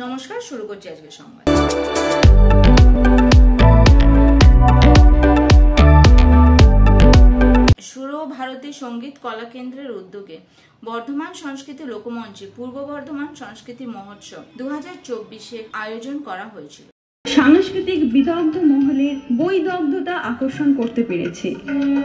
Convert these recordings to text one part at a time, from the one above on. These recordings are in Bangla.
নমস্কার, শুরু করছি আজকের সংবাদ। ভারতী সঙ্গীত কলা কেন্দ্রের উদ্যোগে বর্ধমান সংস্কৃতি লোকমঞ্চে পূর্ব বর্ধমান সংস্কৃতি মহোৎসব 2024 আয়োজন করা হয়েছিল। সাংস্কৃতিক বিদগ্ধ মহলের বৈদগ্ধতা আকর্ষণ করতে পেরেছে।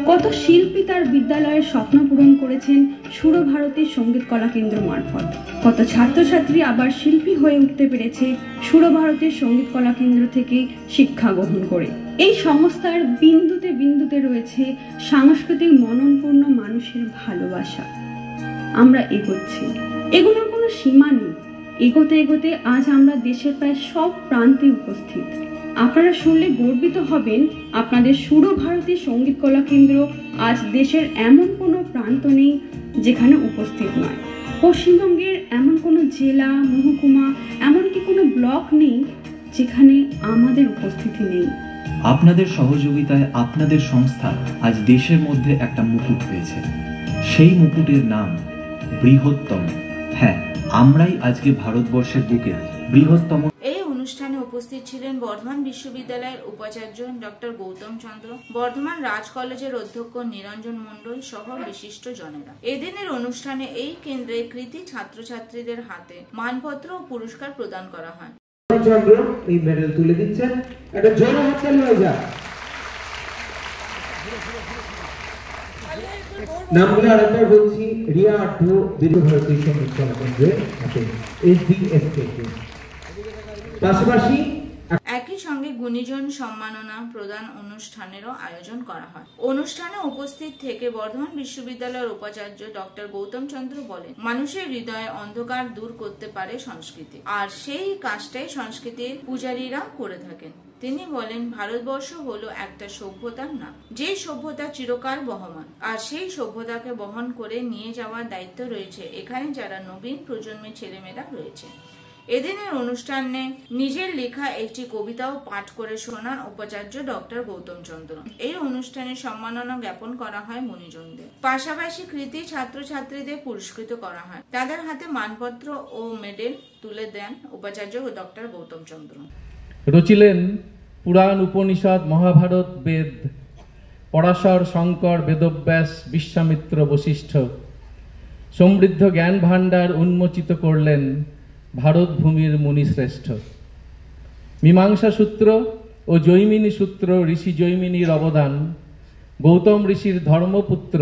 কত শিল্পী তার বিদ্যালয়ের স্বপ্ন পূরণ করেছেন সুরভারতী সঙ্গীত কলা কেন্দ্র মারফত। কত ছাত্রছাত্রী আবার শিল্পী হয়ে উঠতে পেরেছে সুরভারতী সঙ্গীত কলা কেন্দ্র থেকে শিক্ষা গ্রহণ করে। এই সংস্থার বিন্দুতে বিন্দুতে রয়েছে সাংস্কৃতিক মননপূর্ণ মানুষের ভালোবাসা। আমরা এগোচ্ছি, এগুলোর কোনো সীমা নেই। এগোতে এগোতে আজ আমরা দেশের প্রায় সব প্রান্তে উপস্থিত। আপনারা শুনলে গর্বিত হবেন, আপনাদের সুরভারতী সঙ্গীত কলা কেন্দ্র আজ দেশের এমন কোনো প্রান্ত নেই যেখানে উপস্থিত নয়। পশ্চিমবঙ্গের এমন কোনো জেলা, মহকুমা, এমনকি কোনো ব্লক নেই যেখানে আমাদের উপস্থিতি নেই। আপনাদের সহযোগিতায় আপনাদের সংস্থা আজ দেশের মধ্যে একটা মুকুট পেয়েছে। সেই মুকুটের নাম বৃহত্তম। হ্যাঁ, আমরাই আজকে ভারতবর্ষের বুকে বৃহত্তম। এই অনুষ্ঠানে উপস্থিত ছিলেন বর্ধমান বিশ্ববিদ্যালয়ের উপাচার্য ডক্টর গৌতম চন্দ্র, বর্ধমান রাজ কলেজের অধ্যক্ষ নিরঞ্জন মণ্ডল সহ বিশিষ্ট জনেরা। এদিনের অনুষ্ঠানে এই কেন্দ্রে কৃতি ছাত্রছাত্রীদের হাতে মানপত্র ও পুরস্কার প্রদান করা হয়। চন্দ্র এই মেডেল তুলে দিচ্ছেন, একটা জোরে হাততালি হয়ে যাক। নামগুলো আরেকবার বলছি, রিয়া আটু বিশ্বভারতী সঙ্গীত কলা কেন্দ্রের হাতে SDSK। পাশাপাশি একই সঙ্গে গুণীজন সম্মাননা প্রদান অনুষ্ঠানেরও আয়োজন করা হয়। অনুষ্ঠানে উপস্থিত থেকে বর্ধমান বিশ্ববিদ্যালয়ের উপাচার্য ডক্টর গৌতম চন্দ্র বলেন, মানুষের হৃদয়ে অন্ধকার দূর করতে পারে সংস্কৃতি, আর সেই কাজটাই সংস্কৃতির পূজারীরা করে থাকেন। তিনি বলেন, ভারতবর্ষ হলো একটা সভ্যতার নাম, যে সভ্যতা চিরকাল বহমান, আর সেই সভ্যতাকে বহন করে নিয়ে যাওয়ার দায়িত্ব রয়েছে এখানে যারা নবীন প্রজন্মের ছেলেমেয়েরা রয়েছে। এদিনের অনুষ্ঠানে নিজের লেখা একটি কবিতাও পাঠ করে শোনান উপাচার্য ডক্টর গৌতম চন্দ্র। এই অনুষ্ঠানে সম্মাননা জ্ঞাপন করা হয় মুনিজনদের। পাশাপাশি কৃতি ছাত্রছাত্রীদের পুরস্কৃত করা হয়। তাদের হাতে মানপত্র ও মেডেল তুলে দেন উপাচার্য ডক্টর গৌতম চন্দ্র। রচিলেন পুরাণ, উপনিষদ, মহাভারত, বেদ, পরাশর, শঙ্কর, বেদব্যাস, বিশ্বামিত্র, বশিষ্ঠ। সমৃদ্ধ জ্ঞান ভাণ্ডার উন্মোচিত করলেন ভারত ভূমির মুনিশ্রেষ্ঠ। মীমাংসা সূত্র ও জৈমিনী সূত্র, ঋষি জৈমিনীর অবদান। গৌতম ঋষির ধর্মসূত্র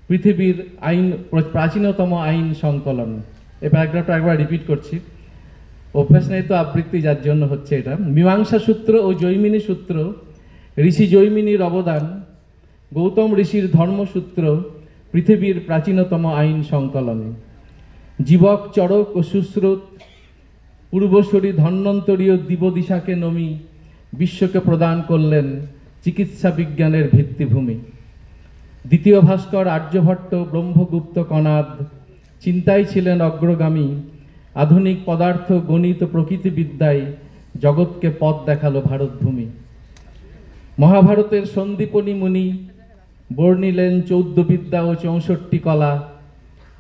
পৃথিবীর আইন, প্রাচীনতম আইন সংকলন। এই প্যারাগ্রাফটা একবার রিপিট করছি, অভ্যাস নেই তো আবৃত্তি, যার জন্য হচ্ছে এটা। মীমাংসা সূত্র ও জৈমিনী সূত্র, ঋষি জৈমিনীর অবদান। গৌতম ঋষির ধর্মসূত্র পৃথিবীর প্রাচীনতম আইন সংকলন। জীবক, চরক ও সুশ্রুত, পূর্বসরী ধন্বন্তরীয় দিবদিশাকে নমি বিশ্বকে প্রদান করলেন চিকিৎসা বিজ্ঞানের ভিত্তিভূমি। দ্বিতীয় ভাস্কর, আর্যভট্ট, ব্রহ্মগুপ্ত, কনাদ চিন্তায় ছিলেন অগ্রগামী। আধুনিক পদার্থ, গণিত, প্রকৃতিবিদ্যায় জগৎকে পথ দেখালো ভারতভূমি। মহাভারতের সন্দীপনী মুনি বর্ণিলেন 14 বিদ্যা ও 64 কলা।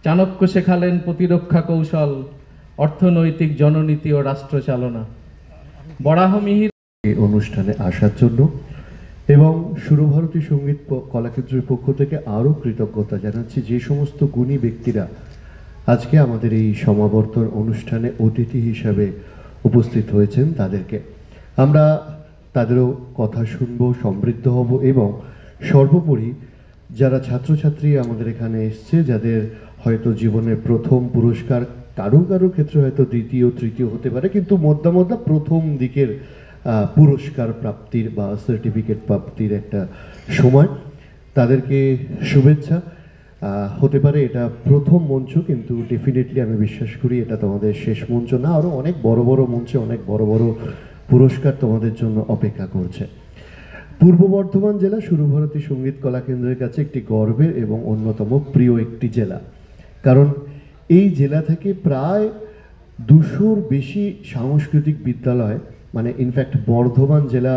চাণক্য শেখালেন প্রতিরক্ষা কৌশল, অর্থনৈতিক, জননীতি ও রাষ্ট্রচালনা। বরাহমিহির এই অনুষ্ঠানে আসার জন্য এবং সুরভারতী সঙ্গীত কলাকেন্দ্রের পক্ষ থেকে আরও কৃতজ্ঞতা জানাচ্ছি যে সমস্ত গুণী ব্যক্তিরা আজকে আমাদের এই সমাবর্তন অনুষ্ঠানে অতিথি হিসাবে উপস্থিত হয়েছেন। তাদেরকে আমরা তাদেরও কথা শুনবো, সমৃদ্ধ হব এবং সর্বোপরি যারা ছাত্রছাত্রী আমাদের এখানে এসছে, যাদের হয়তো জীবনের প্রথম পুরস্কার, কারো কারো ক্ষেত্রে হয়তো দ্বিতীয় তৃতীয় হতে পারে, কিন্তু মধ্যে প্রথম দিকের পুরস্কার প্রাপ্তির বা সার্টিফিকেট প্রাপ্তির একটা সময়, তাদেরকে শুভেচ্ছা। হতে পারে এটা প্রথম মঞ্চ, কিন্তু ডেফিনেটলি আমি বিশ্বাস করি এটা তোমাদের শেষ মঞ্চ না। আরও অনেক বড় বড় মঞ্চে অনেক বড় বড় পুরস্কার তোমাদের জন্য অপেক্ষা করছে। পূর্ব বর্ধমান জেলা সুরভারতী সঙ্গীত কলা কেন্দ্রের কাছে একটি গর্বের এবং অন্যতম প্রিয় একটি জেলা, কারণ এই জেলা থেকে প্রায় 200-র বেশি সাংস্কৃতিক বিদ্যালয় মানে ইনফ্যাক্ট বর্ধমান জেলা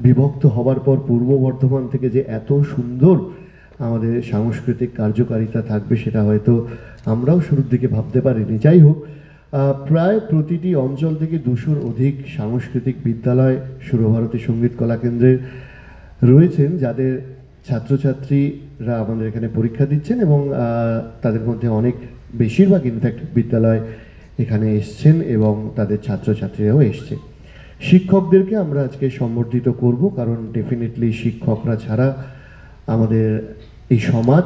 বিভক্ত হবার পর পূর্ব বর্ধমান থেকে যে এত সুন্দর আমাদের সাংস্কৃতিক কার্যকারিতা থাকবে সেটা হয়তো আমরাও শুরুর দিকে ভাবতে পারিনি। যাই হোক, প্রায় প্রতিটি অঞ্চল থেকে 200-র অধিক সাংস্কৃতিক বিদ্যালয় সুরভারতী সঙ্গীত কলা কেন্দ্রের রয়েছেন, যাদের ছাত্রছাত্রীরা আমাদের এখানে পরীক্ষা দিচ্ছেন এবং তাদের মধ্যে অনেক বেশিরভাগ ইনফ্যাক্ট বিদ্যালয় এখানে এসছেন এবং তাদের ছাত্রছাত্রীরাও এসছে। শিক্ষকদেরকে আমরা আজকে সম্বর্ধিত করব, কারণ ডেফিনেটলি শিক্ষকরা ছাড়া আমাদের এই সমাজ,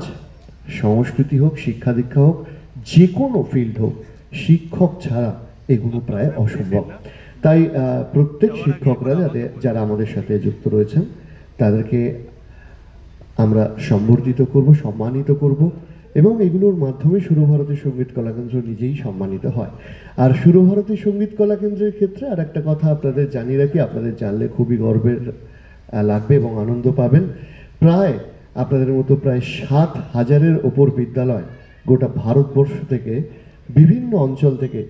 সংস্কৃতি হোক, শিক্ষা দীক্ষা হোক, যে কোনো ফিল্ড হোক, শিক্ষক ছাড়া এগুলো প্রায় অসম্ভব। তাই প্রত্যেক শিক্ষকরা যারা আমাদের সাথে যুক্ত রয়েছেন তাদেরকে আমরা সম্বর্ধিত করব, সম্মানিত করব এবং এগুলোর মাধ্যমে সুরভারতী সঙ্গীত কলাকেন্দ্র নিজেই সম্মানিত হয়। আর সুরভারতী সঙ্গীত কলাকেন্দ্রের ক্ষেত্রে আর একটা কথা আপনাদের জানিয়ে রাখি, আপনাদের জানলে খুবই গর্বের লাগবে এবং আনন্দ পাবেন। প্রায় আপনাদের মতো প্রায় 7,000-এর ওপর বিদ্যালয় গোটা ভারতবর্ষ থেকে, বিভিন্ন অঞ্চল থেকে,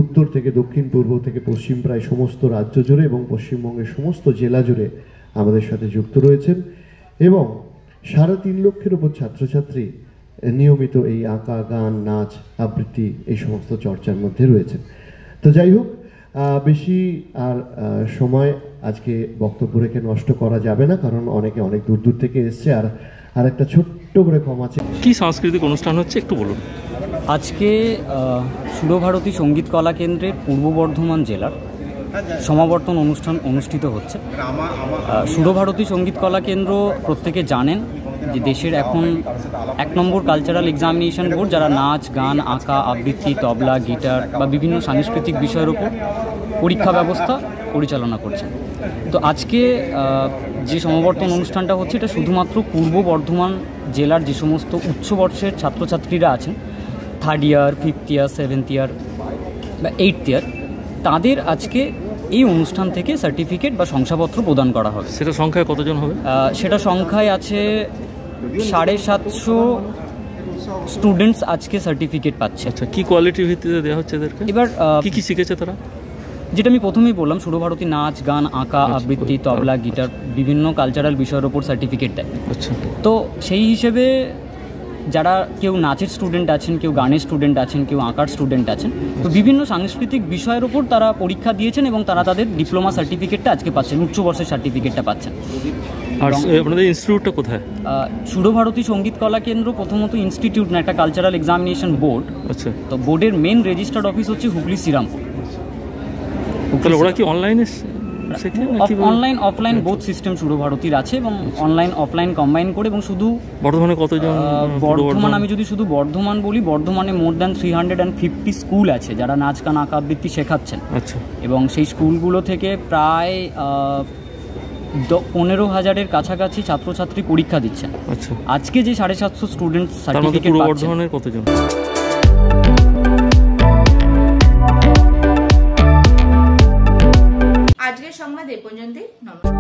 উত্তর থেকে দক্ষিণ, পূর্ব থেকে পশ্চিম, প্রায় সমস্ত রাজ্য জুড়ে এবং পশ্চিমবঙ্গের সমস্ত জেলা জুড়ে আমাদের সাথে যুক্ত রয়েছেন এবং 3.5 লক্ষের ওপর ছাত্রছাত্রী নিয়মিত এই আঁকা, গান, নাচ, আবৃত্তি এই সমস্ত চর্চার মধ্যে রয়েছেন। তো যাই হোক, বেশি আর সময় আজকে বক্তব্য রেখে নষ্ট করা যাবে না, কারণ অনেকে অনেক দূর দূর থেকে এসছে। আর একটা ছোট্ট করে কম আছে। কি সাংস্কৃতিক অনুষ্ঠান হচ্ছে একটু বলুন। আজকে সুরভারতী সঙ্গীত কলা কেন্দ্রের পূর্ব বর্ধমান জেলার সমাবর্তন অনুষ্ঠান অনুষ্ঠিত হচ্ছে। সুরভারতী সঙ্গীত কলা কেন্দ্র প্রত্যেকে জানেন যে দেশের এখন 1 নম্বর কালচারাল এক্সামিনেশন বোর্ড, যারা নাচ, গান, আঁকা, আবৃত্তি, তবলা, গিটার বা বিভিন্ন সাংস্কৃতিক বিষয়ের উপর পরীক্ষা ব্যবস্থা পরিচালনা করছেন। তো আজকে যে সমাবর্তন অনুষ্ঠানটা হচ্ছে, এটা শুধুমাত্র পূর্ব বর্ধমান জেলার যে সমস্ত উচ্চ বর্ষের ছাত্রছাত্রীরা আছেন, 3rd ইয়ার, 5th ইয়ার, 7th ইয়ার বা 8th ইয়ার, তাদের আজকে এই অনুষ্ঠান থেকে সার্টিফিকেট বা শংসাপত্র প্রদান করা হবে। সেটা সংখ্যায় কতজন হবে? সেটা সংখ্যায় আছে 750 স্টুডেন্টস আজকে সার্টিফিকেট পাচ্ছে। আচ্ছা, কি কোয়ালিটির ভিত্তিতে দেওয়া হচ্ছে এদেরকে? এবার কি কি শিখেছে তারা? যেটা আমি প্রথমেই বললাম, সুরভারতী নাচ, গান, আঁকা, আবৃত্তি, তবলা, গিটার, বিভিন্ন কালচারাল বিষয়ের ওপর সার্টিফিকেট দেয়। আচ্ছা, তো সেই হিসেবে যারা কেউ নাচের স্টুডেন্ট আছেন, কেউ গানের স্টুডেন্ট আছেন, কেউ আঁকার স্টুডেন্ট আছেন, তো বিভিন্ন সাংস্কৃতিক বিষয়ের ওপর তারা পরীক্ষা দিয়েছেন এবং তারা তাদের ডিপ্লোমা সার্টিফিকেটটা আজকে পাচ্ছেন, উচ্চ বর্ষের সার্টিফিকেটটা পাচ্ছেন। আর আপনাদের ইনস্টিটিউটটা কোথায়? সুরভারতী সঙ্গীত কলা কেন্দ্র প্রথমত ইনস্টিটিউট না, একটা কালচারাল এক্সামিনেশন বোর্ড। আচ্ছা, তো বোর্ডের মেন রেজিস্টার্ড অফিস হচ্ছে হুগলি শ্রীরামপুর। তাহলে ওরা কি অনলাইনে? অনলাইন অফলাইন বোথ সিস্টেম সুরভারতীর আছে এবং অনলাইন অফলাইন কম্বাইন করে। এবং শুধু বর্ধমানে কতজন? বর্ধমান, আমি যদি শুধু বর্ধমান বলি, বর্ধমানে মোর দ্যান 350 স্কুল আছে যারা নাচ, গান, আঁকা, আবৃত্তি শেখাচ্ছেন। আচ্ছা, এবং সেই স্কুলগুলো থেকে প্রায় 15,000-এর কাছাকাছি ছাত্রছাত্রী পরীক্ষা দিচ্ছেন। আচ্ছা, আজকে যে 750 স্টুডেন্ট সার্টিফিকেট পাচ্ছেন, বর্ধমানের কতজন? আজকের সংবাদ এ পর্যন্তই। নমস্কার।